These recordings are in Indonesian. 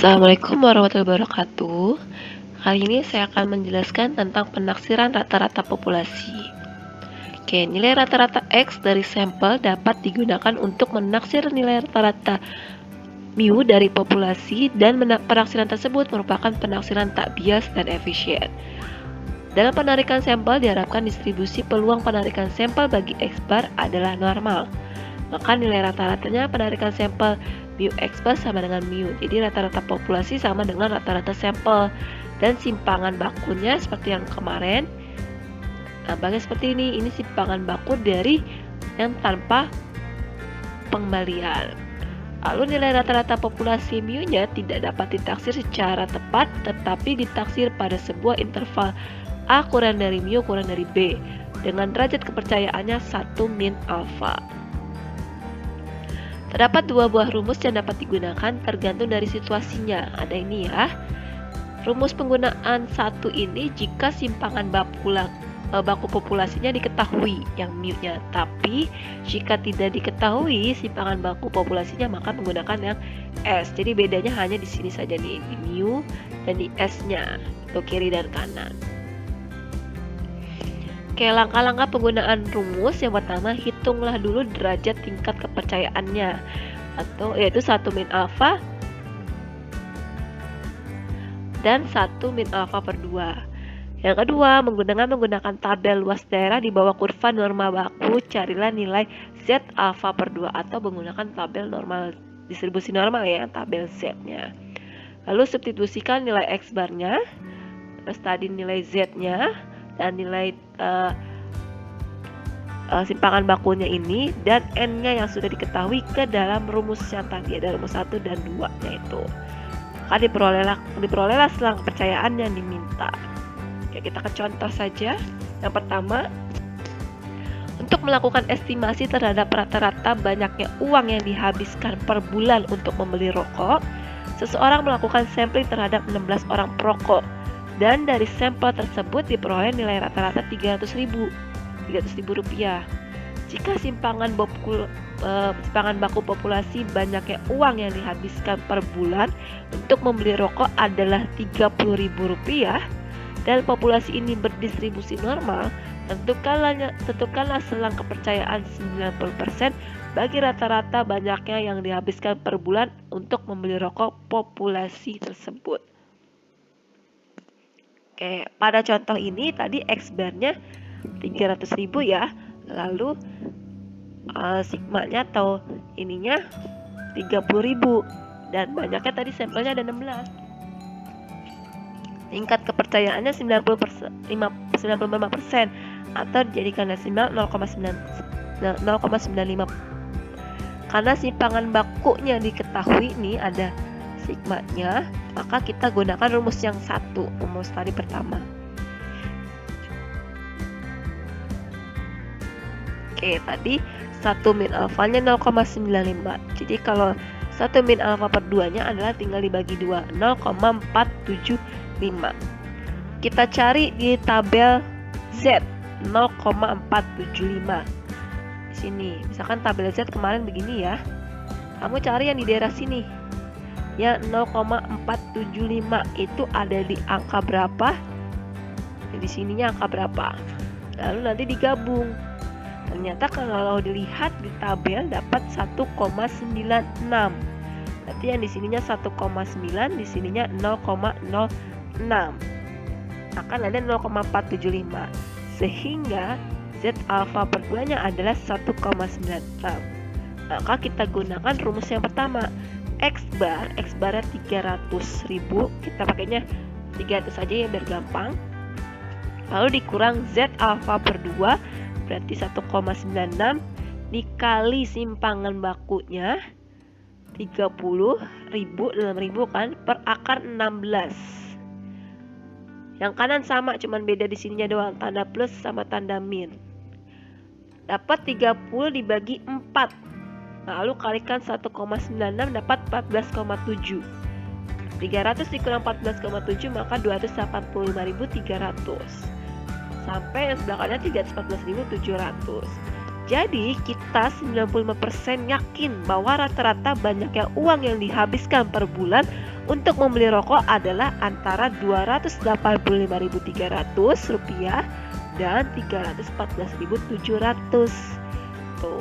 Assalamualaikum warahmatullahi wabarakatuh. Kali ini saya akan menjelaskan tentang penaksiran rata-rata populasi. Oke, nilai rata-rata X dari sampel dapat digunakan untuk menaksir nilai rata-rata mu dari populasi dan penaksiran tersebut merupakan penaksiran tak bias dan efisien. Dalam penarikan sampel diharapkan distribusi peluang penarikan sampel bagi X bar adalah normal. Maka nilai rata-ratanya penarikan sampel mu X bar sama dengan mu. Jadi rata-rata populasi sama dengan rata-rata sampel. Dan simpangan bakunya seperti yang kemarin. Nampaknya seperti ini simpangan baku dari yang tanpa pengembalian. Lalu nilai rata-rata populasi mu-nya tidak dapat ditaksir secara tepat, tetapi ditaksir pada sebuah interval A kurang dari mu kurang dari B dengan derajat kepercayaannya 1 min alfa. Terdapat dua buah rumus yang dapat digunakan tergantung dari situasinya. Ada ini ya. Rumus penggunaan satu ini jika simpangan baku populasinya diketahui yang mu-nya. Tapi jika tidak diketahui simpangan baku populasinya maka menggunakan yang S. Jadi bedanya hanya di sini saja nih, di mu dan di S-nya, itu kiri dan kanan. Oke, langkah-langkah penggunaan rumus. Yang pertama, hitunglah dulu derajat tingkat kepercayaannya, atau yaitu 1 min alfa dan 1 min alfa per 2. Yang kedua, menggunakan tabel luas daerah di bawah kurva norma baku, carilah nilai Z alfa per 2 atau menggunakan tabel normal distribusi normal ya, tabel Z-nya. Lalu substitusikan nilai X bar-nya, terus tadi nilai Z-nya dan nilai simpangan bakunya ini dan N-nya yang sudah diketahui ke dalam rumus yang tadi, ada rumus 1 dan 2-nya itu. Maka diperolehlah selang kepercayaan yang diminta. Oke, kita ke contoh saja. Yang pertama, untuk melakukan estimasi terhadap rata-rata banyaknya uang yang dihabiskan per bulan untuk membeli rokok, seseorang melakukan sampling terhadap 16 orang perokok. Dan dari sampel tersebut diperoleh nilai rata-rata 300.000 rupiah. Jika simpangan baku populasi banyaknya uang yang dihabiskan per bulan untuk membeli rokok adalah 30.000 rupiah dan populasi ini berdistribusi normal, tentukanlah selang kepercayaan 90% bagi rata-rata banyaknya yang dihabiskan per bulan untuk membeli rokok populasi tersebut. Oke, pada contoh ini tadi X bar-nya 300.000 ya, lalu sigma-nya atau ininya 30.000 dan banyaknya tadi sampelnya ada 16. Tingkat kepercayaannya 95% atau dijadikan desimal 0,95. Karena simpangan bakunya diketahui nih ada sigma-nya, maka kita gunakan rumus yang satu, rumus tadi pertama. Oke, tadi 1 min alfanya 0,95. Jadi kalau 1 min alfa per 2-nya adalah tinggal dibagi 2, 0,475. Kita cari di tabel Z 0,475. Di sini, misalkan tabel Z kemarin begini ya. Kamu cari yang di daerah sini. Ya 0,475 itu ada di angka berapa? Di sininya angka berapa? Lalu nanti digabung. Ternyata kalau dilihat di tabel dapat 1,96. Berarti yang di sininya 1,9, di sininya 0,06. Akan ada 0,475. Sehingga Z alfa per 2-nya adalah 1,96. Maka kita gunakan rumus yang pertama. X bar-nya 300.000, kita pakainya 300 aja ya biar gampang. Lalu dikurang Z alfa per 2 berarti 1,96 dikali simpangan bakunya 30.000 dalam ribu kan per akar 16. Yang kanan sama, cuman beda di sininya doang, tanda plus sama tanda min. Dapat 30 dibagi 4. Lalu kalikan 1,96 dapat 14,7. 300 dikurang 14,7 maka 285.300. Sampai yang sebelah kanan 314.700. Jadi kita 95% yakin bahwa rata-rata banyaknya uang yang dihabiskan per bulan untuk membeli rokok adalah antara Rp285.300 dan Rp314.700. Tuh.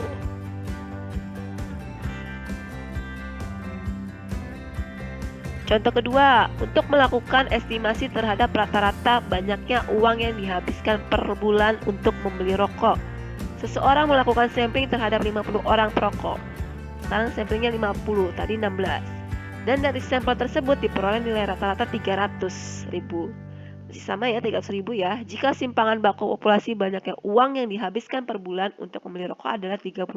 Contoh kedua, untuk melakukan estimasi terhadap rata-rata banyaknya uang yang dihabiskan per bulan untuk membeli rokok. Seseorang melakukan sampling terhadap 50 orang perokok. Sekarang samplingnya 50, tadi 16. Dan dari sampel tersebut diperoleh nilai rata-rata 300.000. Masih sama ya, 300.000 ya. Jika simpangan baku populasi banyaknya uang yang dihabiskan per bulan untuk membeli rokok adalah 30.000,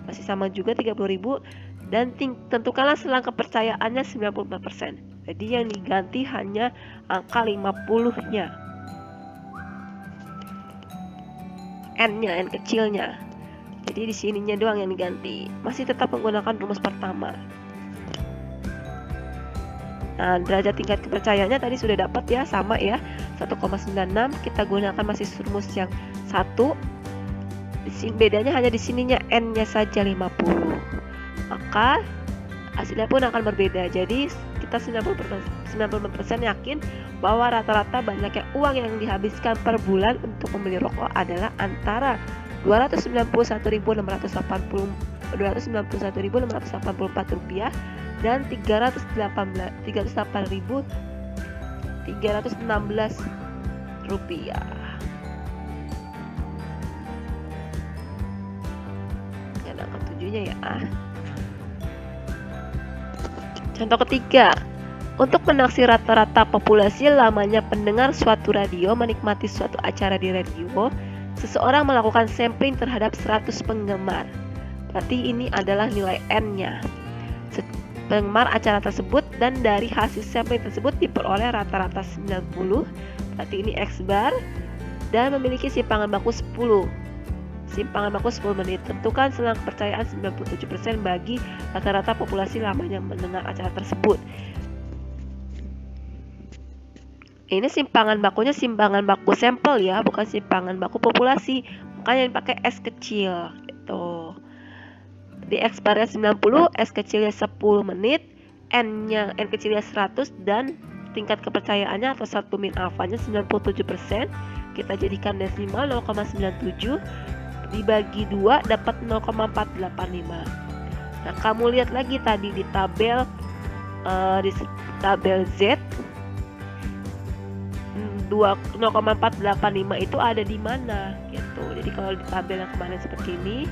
masih sama juga 30.000. Dan tentukanlah selang kepercayaannya 95%. Jadi yang diganti hanya angka 50-nya. N-nya, N kecilnya. Jadi di sininya doang yang diganti. Masih tetap menggunakan rumus pertama. Nah, derajat tingkat kepercayaannya tadi sudah dapat ya, sama ya, 1,96. Kita gunakan masih rumus yang 1. Di sini bedanya hanya di sininya N-nya saja 50. Maka hasilnya pun akan berbeda. Jadi kita 90% yakin bahwa rata-rata banyaknya uang yang dihabiskan per bulan untuk membeli rokok adalah antara Rp291.684 dan Rp308.316. Kan angka 7-nya ya. Contoh ketiga, untuk menaksir rata-rata populasi lamanya pendengar suatu radio menikmati suatu acara di radio, seseorang melakukan sampling terhadap 100 penggemar. Berarti ini adalah nilai N-nya. Penggemar acara tersebut, dan dari hasil sampling tersebut diperoleh rata-rata 90. Berarti ini X bar, dan memiliki simpangan baku 10. Simpangan baku 10 menit. Tentukan selang kepercayaan 97% bagi rata-rata populasi lamanya mendengar acara tersebut. Ini simpangan bakunya simpangan baku sampel ya, bukan simpangan baku populasi. Makanya dipakai S kecil gitu. Di X barnya 90, S kecilnya 10 menit, N kecilnya 100, dan tingkat kepercayaannya atau 1 min alfanya 97%. Kita jadikan desimal 0,97. Dibagi 2 dapat 0,485. Nah, kamu lihat lagi tadi di tabel Z 0,485 itu ada di mana gitu. Jadi kalau di tabel yang kemarin seperti ini,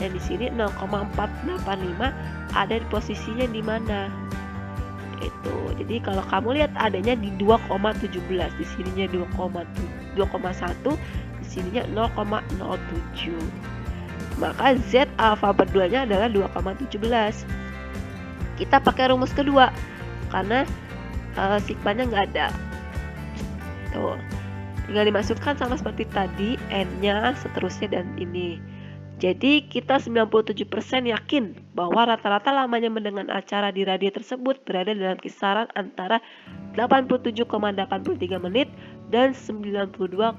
dan di sini 0,485 ada di posisinya di mana? Itu. Jadi kalau kamu lihat adanya di 2,17, di sininya 2,1, di sininya 0,07. Maka Z alfa berduanya adalah 2,17. Kita pakai rumus kedua karena sigmanya nggak ada. Tuh. Tinggal dimasukkan sama seperti tadi, N-nya seterusnya dan ini. Jadi kita 97% yakin bahwa rata-rata lamanya mendengar acara di radio tersebut berada dalam kisaran antara 87,83 menit dan 92,17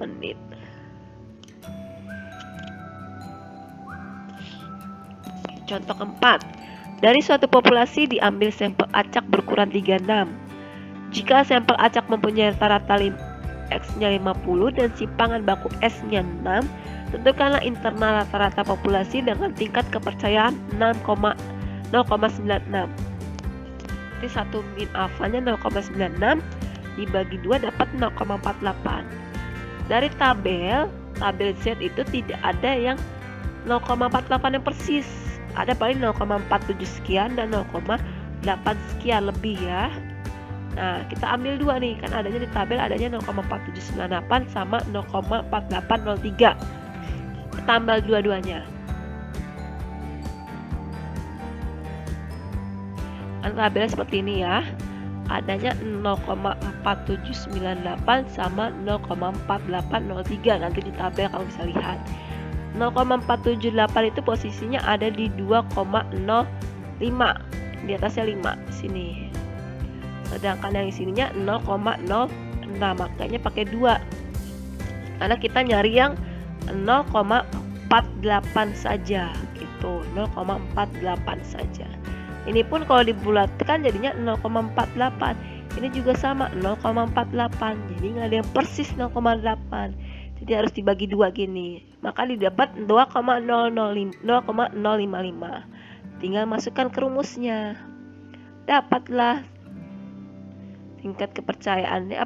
menit. Contoh keempat, dari suatu populasi diambil sampel acak berukuran 36. Jika sampel acak mempunyai rata-rata X-nya 50 dan simpangan baku S-nya 6, tentukanlah internal rata-rata populasi dengan tingkat kepercayaan 0,96. Jadi 1 min alfanya 0,96 dibagi 2 dapat 0,48. Dari tabel Z itu tidak ada yang 0,48 yang persis. Ada paling 0,47 sekian dan 0,8 sekian lebih ya. Nah, kita ambil dua nih, kan adanya di tabel adanya 0,4798 sama 0,4803. Kita ambil dua-duanya. Kan tabelnya seperti ini ya. Adanya 0,4798 sama 0,4803. Nanti di tabel kamu bisa lihat. 0,478 itu posisinya ada di 2,05. Di atasnya 5 sini. Sedangkan yang sininya 0,06, makanya pakai 2 karena kita nyari yang 0,48 saja gitu, 0,48 saja. Ini pun kalau dibulatkan jadinya 0,48. Ini juga sama 0,48. Jadi nggak ada yang persis 0,8. Jadi harus dibagi 2 gini. Maka didapat 0,055. Tinggal masukkan ke rumusnya. Dapatlah tingkat kepercayaannya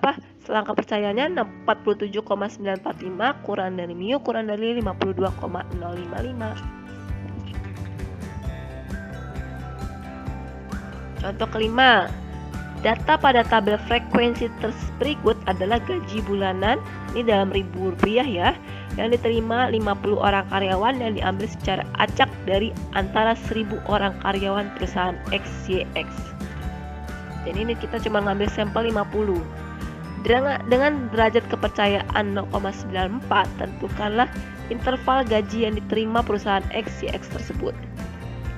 selang kepercayaannya 47,945 kurang dari mu kurang dari 52,055. Contoh kelima, data pada tabel frekuensi berikut adalah gaji bulanan, ini dalam ribu rupiah ya, yang diterima 50 orang karyawan yang diambil secara acak dari antara 1000 orang karyawan perusahaan XYX. Jadi ini kita cuma ngambil sampel 50. Dengan derajat kepercayaan 0,94, tentukanlah interval gaji yang diterima perusahaan XYX tersebut.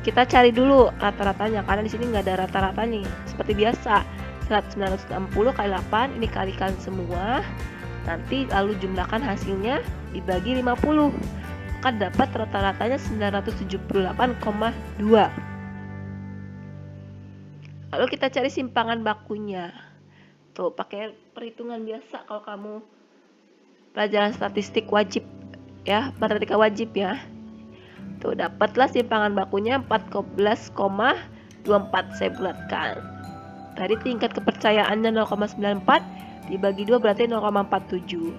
Kita cari dulu rata-ratanya karena di sini nggak ada rata-ratanya. Seperti biasa, 960 kali 8 ini kalikan semua. Nanti lalu jumlahkan hasilnya dibagi 50. Maka dapat rata-ratanya 978,2. Lalu kita cari simpangan bakunya. Tuh, pakai perhitungan biasa kalau kamu pelajaran statistik wajib ya, matematika wajib ya. Tuh, dapatlah simpangan bakunya 14,24 saya bulatkan. Tadi tingkat kepercayaannya 0,94 dibagi 2 berarti 0,47.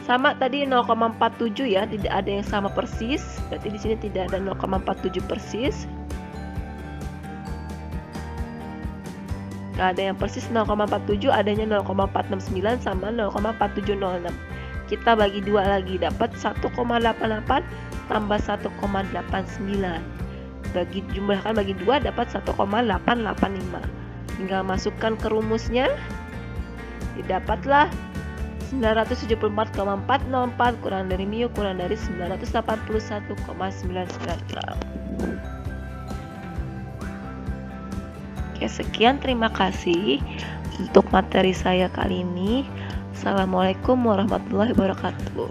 Sama tadi 0,47 ya, tidak ada yang sama persis. Berarti di sini tidak ada 0,47 persis. Gak ada yang persis 0,47, adanya 0,469 sama 0,4706. Kita bagi 2 lagi, dapat 1,88 tambah 1,89. Jumlahkan bagi 2 dapat 1,885. Tinggal masukkan ke rumusnya. Didapatlah 974,404 kurang dari mu kurang dari 981,996. Oke, sekian, terima kasih untuk materi saya kali ini. Assalamualaikum warahmatullahi wabarakatuh.